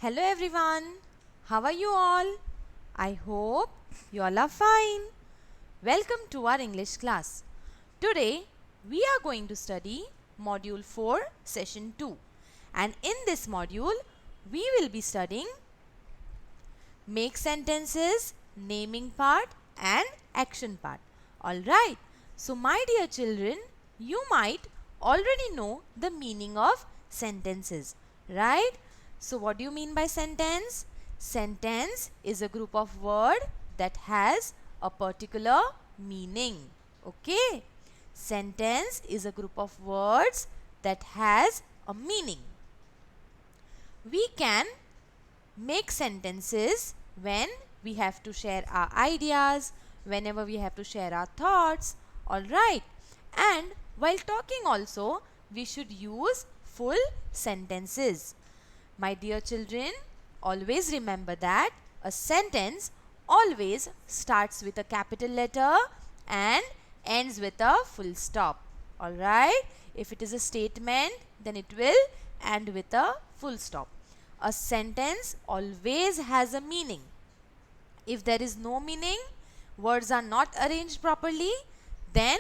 Hello everyone, how are you all? I hope you all are fine. Welcome to our English class. Today we are going to study Module 4 Session 2, and in this module we will be studying make sentences, naming part and action part. Alright, so my dear children, you might already know the meaning of sentences, right? So what do you mean by sentence? Sentence is a group of words that has a particular meaning. Okay? Sentence is a group of words that has a meaning. We can make sentences when we have to share our ideas, whenever we have to share our thoughts, alright. And while talking also, we should use full sentences. My dear children, always remember that a sentence always starts with a capital letter and ends with a full stop. Alright, if it is a statement, then it will end with a full stop. A sentence always has a meaning. If there is no meaning, words are not arranged properly, then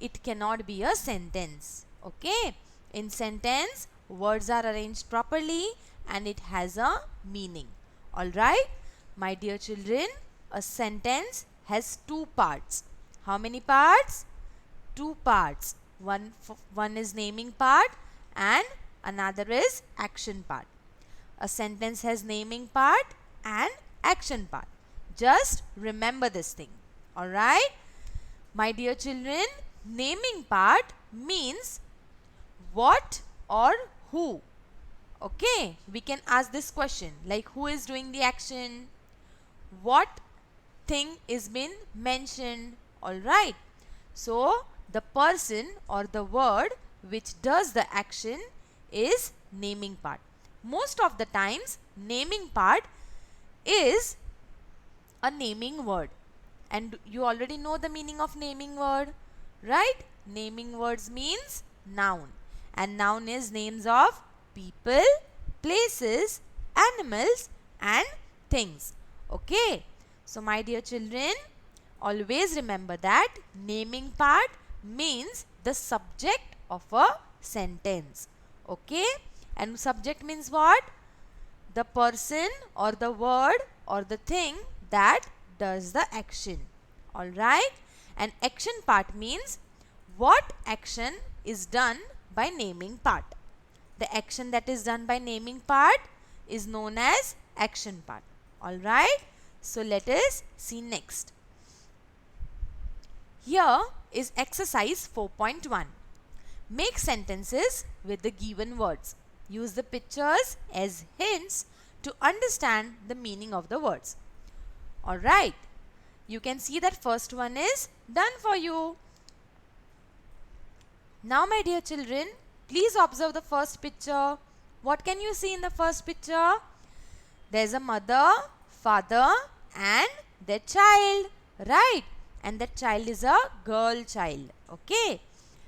it cannot be a sentence. Okay, in sentence, words are arranged properly and it has a meaning. Alright, my dear children, a sentence has two parts. How many parts? Two parts. One is naming part and another is action part. A sentence has naming part and action part. Just remember this thing. Alright? My dear children, naming part means what or who. Okay, we can ask this question like who is doing the action, what thing is been mentioned. Alright, so the person or the word which does the action is naming part. Most of the times naming part is a naming word, and you already know the meaning of naming word, right? Naming words means noun, and noun is names of people, places, animals and things. Okay, so my dear children, always remember that naming part means the subject of a sentence. Okay, and subject means what? The person or the word or the thing that does the action. Alright, and action part means what action is done by naming part. The action that is done by naming part is known as action part. Alright, so let us see next. Here is exercise 4.1. Make sentences with the given words. Use the pictures as hints to understand the meaning of the words. Alright, you can see that first one is done for you. Now my dear children, please observe the first picture. What can you see in the first picture? There's a mother, father and their child, right? And that child is a girl child. Okay,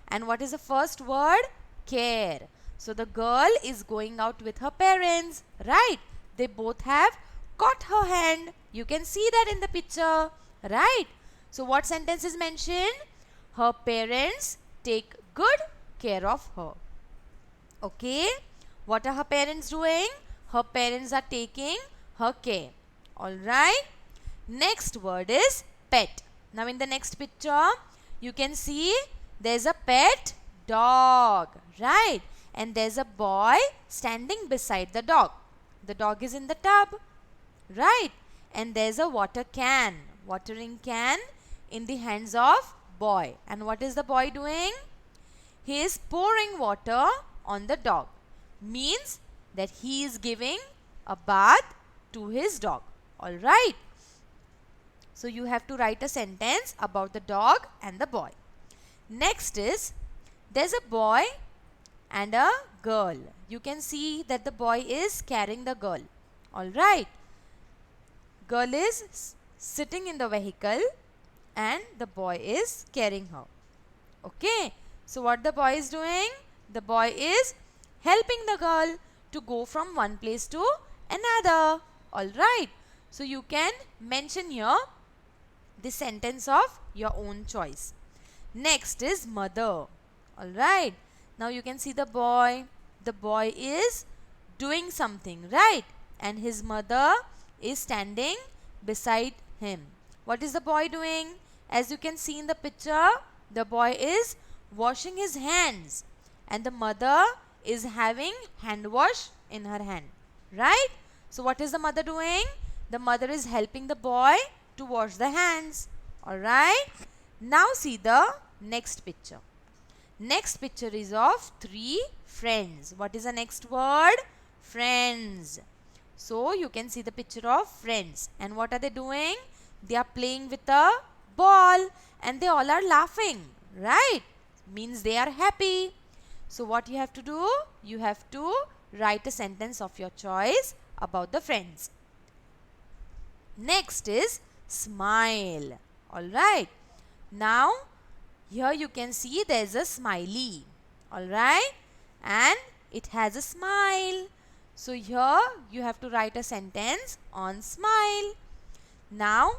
and what is the first word? Care. So the girl is going out with her parents, right? They both have caught her hand. You can see that in the picture, right? So what sentence is mentioned? Her parents take good care of her. Okay, what are her parents doing? Her parents are taking her care. Alright, next word is pet. Now in the next picture, you can see there's a pet dog, right? And there's a boy standing beside the dog. The dog is in the tub, right? And there's a water can, watering can in the hands of boy. And what is the boy doing? He is pouring water on the dog. Means that he is giving a bath to his dog. Alright. So you have to write a sentence about the dog and the boy. Next is there's a boy and a girl. You can see that the boy is carrying the girl. Alright. Girl is sitting in the vehicle and the boy is carrying her. Okay. So what the boy is doing? The boy is helping the girl to go from one place to another. Alright. So you can mention here the sentence of your own choice. Next is mother. Alright. Now you can see the boy. The boy is doing something, right? And his mother is standing beside him. What is the boy doing? As you can see in the picture, the boy is washing his hands and the mother is having hand wash in her hand, right? So what is the mother doing? The mother is helping the boy to wash the hands. Alright. Now see the next picture. Next picture is of three friends. What is the next word? Friends. So you can see the picture of friends. And what are they doing? They are playing with a ball and they all are laughing, right? Means they are happy. So what you have to do? You have to write a sentence of your choice about the friends. Next is smile. Alright. Now here you can see there is a smiley. Alright. And it has a smile. So here you have to write a sentence on smile. Now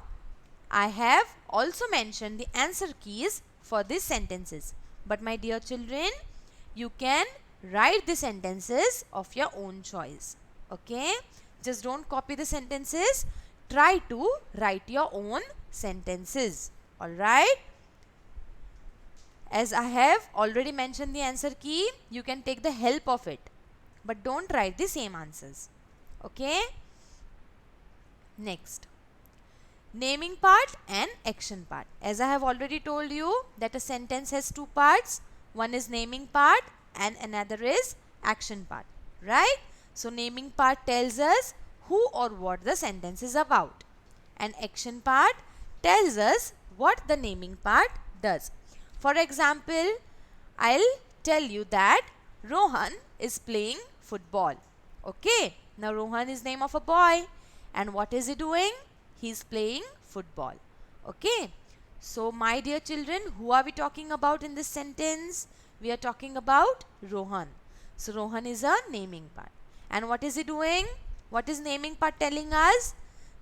I have also mentioned the answer keys for these sentences. But my dear children, you can write the sentences of your own choice. Okay? Just don't copy the sentences. Try to write your own sentences. Alright? As I have already mentioned the answer key, you can take the help of it. But don't write the same answers. Okay? Next. Naming part and action part. As I have already told you that a sentence has two parts. One is naming part and another is action part. Right? So naming part tells us who or what the sentence is about. And action part tells us what the naming part does. For example, I'll tell you that Rohan is playing football. Okay. Now Rohan is name of a boy. And what is he doing? He is playing football. Okay. So my dear children, who are we talking about in this sentence? We are talking about Rohan. So Rohan is a naming part. And what is he doing? What is naming part telling us?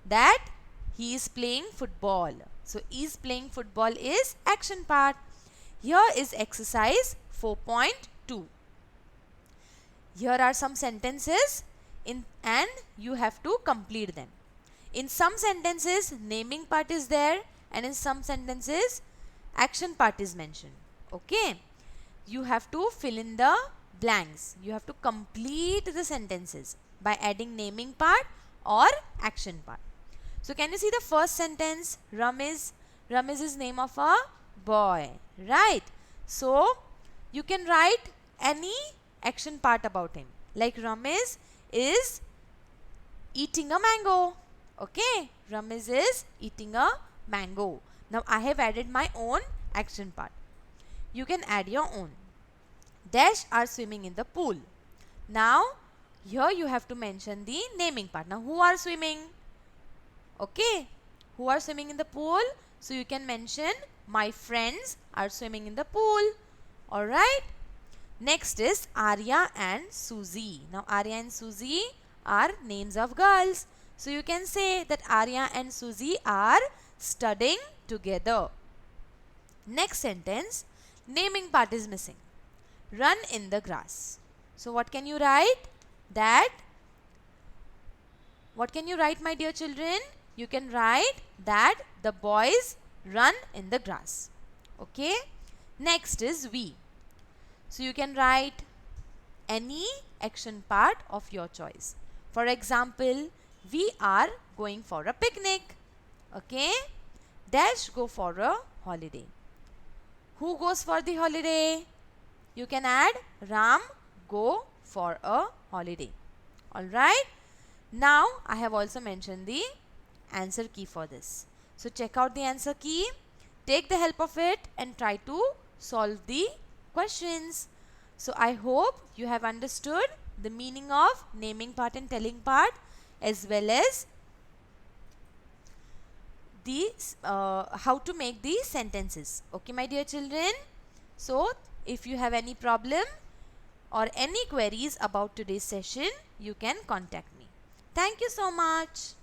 That he is playing football. So is playing football is action part. Here is exercise 4.2. Here are some sentences and you have to complete them. In some sentences, naming part is there and in some sentences, action part is mentioned. Okay. You have to fill in the blanks. You have to complete the sentences by adding naming part or action part. So can you see the first sentence? Ramesh. Ramesh is name of a boy. Right. So you can write any action part about him. Like Ramesh is eating a mango. Okay. Ramesh is eating a mango. Now I have added my own action part. You can add your own. Dash are swimming in the pool. Now here you have to mention the naming part. Now who are swimming? Okay. Who are swimming in the pool? So you can mention my friends are swimming in the pool. Alright. Next is Arya and Susie. Now Arya and Susie are names of girls. So you can say that Arya and Susie are studying together. Next sentence, naming part is missing. Run in the grass. So what can you write? What can you write, my dear children? You can write that the boys run in the grass. Okay. Next is we. So you can write any action part of your choice. For example, we are going for a picnic. Okay. Dash go for a holiday. Who goes for the holiday? You can add Ram go for a holiday. Alright. Now I have also mentioned the answer key for this. So check out the answer key. Take the help of it and try to solve the questions. So I hope you have understood the meaning of naming part and telling part as well as the how to make the sentences. Okay, my dear children. So if you have any problem or any queries about today's session, you can contact me. Thank you so much.